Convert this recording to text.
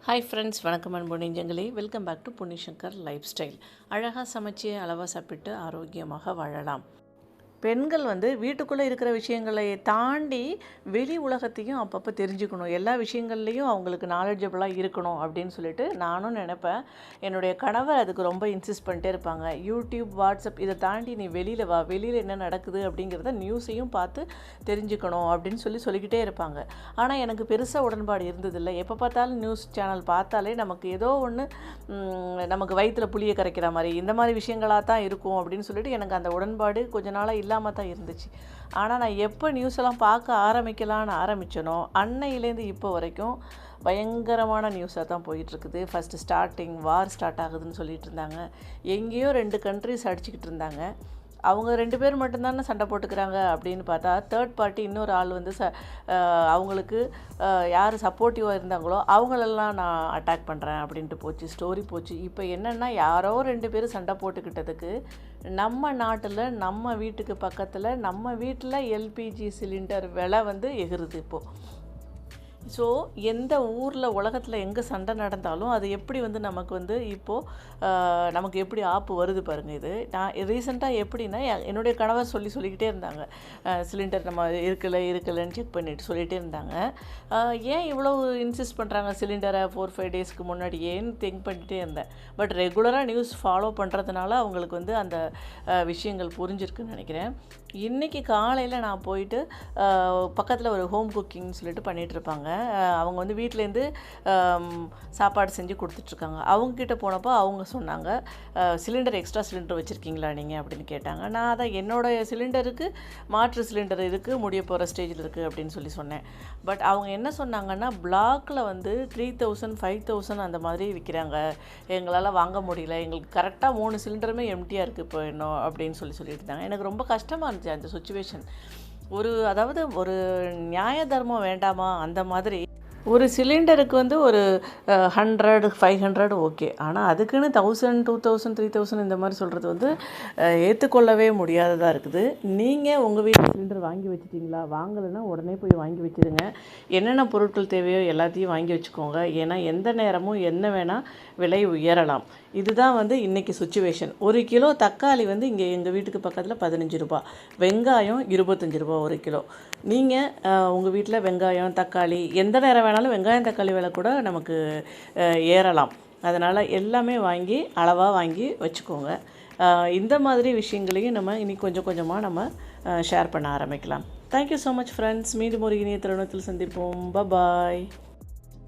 Hi friends, வணக்கம் அன்பு நெஞ்சங்களே. Welcome back to Punniyashankar lifestyle. அழகாக சமைச்சு அளவாக சாப்பிட்டு ஆரோக்கியமாக வாழலாம். பெண்கள் வீட்டுக்குள்ளே இருக்கிற விஷயங்களை தாண்டி வெளி உலகத்தையும் அப்பப்போ தெரிஞ்சுக்கணும். எல்லா விஷயங்கள்லேயும் அவங்களுக்கு நாலேஜபிளாக இருக்கணும் அப்படின்னு சொல்லிட்டு நானும் நினைப்பேன். என்னுடைய கணவர் அதுக்கு ரொம்ப இன்சிஸ்ட் பண்ணிட்டே இருப்பாங்க. யூடியூப், வாட்ஸ்அப் இதை தாண்டி நீ வெளியில் வா, வெளியில் என்ன நடக்குது அப்படிங்கிறத நியூஸையும் பார்த்து தெரிஞ்சுக்கணும் அப்படின்னு சொல்லிக்கிட்டே இருப்பாங்க. ஆனால் எனக்கு பெருசாக உடன்பாடு இருந்ததில்லை. எப்போ பார்த்தாலும் நியூஸ் சேனல் பார்த்தாலே நமக்கு ஏதோ ஒன்று நமக்கு வயிற்றில் புளியை கரைக்கிற மாதிரி இந்த மாதிரி விஷயங்களாக தான் இருக்கும் அப்படின்னு சொல்லிட்டு எனக்கு அந்த உடன்பாடு கொஞ்ச நாளாக இல்லாமல் தான் இருந்துச்சு. ஆனால் நான் எப்போ நியூஸ் எல்லாம் பார்க்க ஆரம்பித்தனோ அன்னையிலேருந்து இப்போ வரைக்கும் பயங்கரமான நியூஸாக தான் போயிட்டுருக்குது. ஃபஸ்ட்டு வார் ஸ்டார்ட் ஆகுதுன்னு சொல்லிட்டு இருந்தாங்க. எங்கேயோ 2 கண்ட்ரிஸ் அடிச்சுக்கிட்டு இருந்தாங்க. அவங்க 2 பேர் மட்டும்தானே சண்டை போட்டுக்கிறாங்க அப்படின்னு பார்த்தா தேர்ட் பார்ட்டி இன்னொரு ஆள் அவங்களுக்கு யார் சப்போர்ட்டிவாக இருந்தாங்களோ அவங்களெல்லாம் நான் அட்டாக் பண்ணுறேன் அப்படின்ட்டு ஸ்டோரி போச்சு. இப்போ என்னென்னா யாரோ 2 பேர் சண்டை போட்டுக்கிட்டதுக்கு நம்ம நாட்டில் நம்ம வீட்டுக்கு பக்கத்தில் நம்ம வீட்டில் எல்பிஜி சிலிண்டர் விலை எகுறுது இப்போது. ஸோ எந்த ஊரில் உலகத்தில் எங்கே சண்டை நடந்தாலும் அது எப்படி நமக்கு இப்போது நமக்கு எப்படி ஆப்பு வருது பாருங்கள். இது நான் ரீசெண்டாக எப்படின்னா என்னுடைய கணவர் சொல்லிக்கிட்டே இருந்தாங்க. சிலிண்டர் நம்ம இருக்கலைன்னு செக் பண்ணிட்டு சொல்லிகிட்டே இருந்தாங்க. ஏன் இவ்வளோ இன்சிஸ்ட் பண்ணுறாங்க சிலிண்டரை 4-5 டேஸ்க்கு முன்னாடியேன்னு திங்க் பண்ணிகிட்டே இருந்தேன். பட் ரெகுலராக நியூஸ் ஃபாலோ பண்ணுறதுனால அவங்களுக்கு அந்த விஷயங்கள் புரிஞ்சிருக்குன்னு நினைக்கிறேன். இன்றைக்கி காலையில் நான் போயிட்டு பக்கத்தில் ஒரு ஹோம் குக்கிங்னு சொல்லிட்டு பண்ணிகிட்ருப்பாங்க. அவங்க வீட்டிலேருந்து சாப்பாடு செஞ்சு கொடுத்துட்ருக்காங்க. அவங்கக்கிட்ட போனப்போ அவங்க சொன்னாங்க, எக்ஸ்ட்ரா சிலிண்டர் வச்சுருக்கீங்களா நீங்கள் அப்படின்னு கேட்டாங்க. நான் அதான் என்னோடய சிலிண்டருக்கு மாற்று சிலிண்டர் இருக்குது, முடிய போகிற ஸ்டேஜில் இருக்குது அப்படின்னு சொன்னேன். பட் அவங்க என்ன சொன்னாங்கன்னா, பிளாக்கில் 3000 5000 அந்த மாதிரி விற்கிறாங்க, எங்களால் வாங்க முடியல, எங்களுக்கு கரெக்டாக 3 சிலிண்டருமே எம்டியாக இருக்குது இப்போ இன்னும் அப்படின்னு சொல்லிட்டு இருந்தாங்க. எனக்கு ரொம்ப கஷ்டமாக இருந்துச்சு அந்த சுச்சுவேஷன். அதாவது ஒரு நியாய தர்மம் வேண்டாமா? அந்த மாதிரி ஒரு சிலிண்டருக்கு ஒரு 100 500 ஓகே. ஆனால் அதுக்குன்னு 1000 2000 3000 இந்த மாதிரி சொல்கிறது ஏற்றுக்கொள்ளவே முடியாததாக இருக்குது. நீங்கள் உங்கள் வீட்டில் சிலிண்டர் வாங்கி வச்சிட்டிங்களா? வாங்கலைன்னா உடனே போய் வாங்கி வச்சுருங்க. என்னென்ன பொருட்கள் தேவையோ எல்லாத்தையும் வாங்கி வச்சுக்கோங்க. ஏன்னா எந்த நேரமும் என்ன வேணால் விலை உயரலாம். இதுதான் இன்றைக்கி சுச்சுவேஷன். 1 கிலோ தக்காளி இங்கே எங்கள் வீட்டுக்கு பக்கத்தில் 15 ரூபா, வெங்காயம் 25 ரூபா 1 கிலோ. நீங்கள் உங்கள் வீட்டில் வெங்காயம் தக்காளி எந்த நேரம் வேணாலும் வெங்காயம் தக்காளி விலை கூட நமக்கு ஏறலாம். அதனால் எல்லாமே அளவாக வாங்கி வச்சுக்கோங்க. இந்த மாதிரி விஷயங்களையும் நம்ம இனி கொஞ்சம் கொஞ்சமாக நம்ம ஷேர் பண்ண ஆரம்பிக்கலாம். Thank you so much friends. மீண்டும் ஒரு இனிய தருணத்தில் சந்திப்போம். பாய்.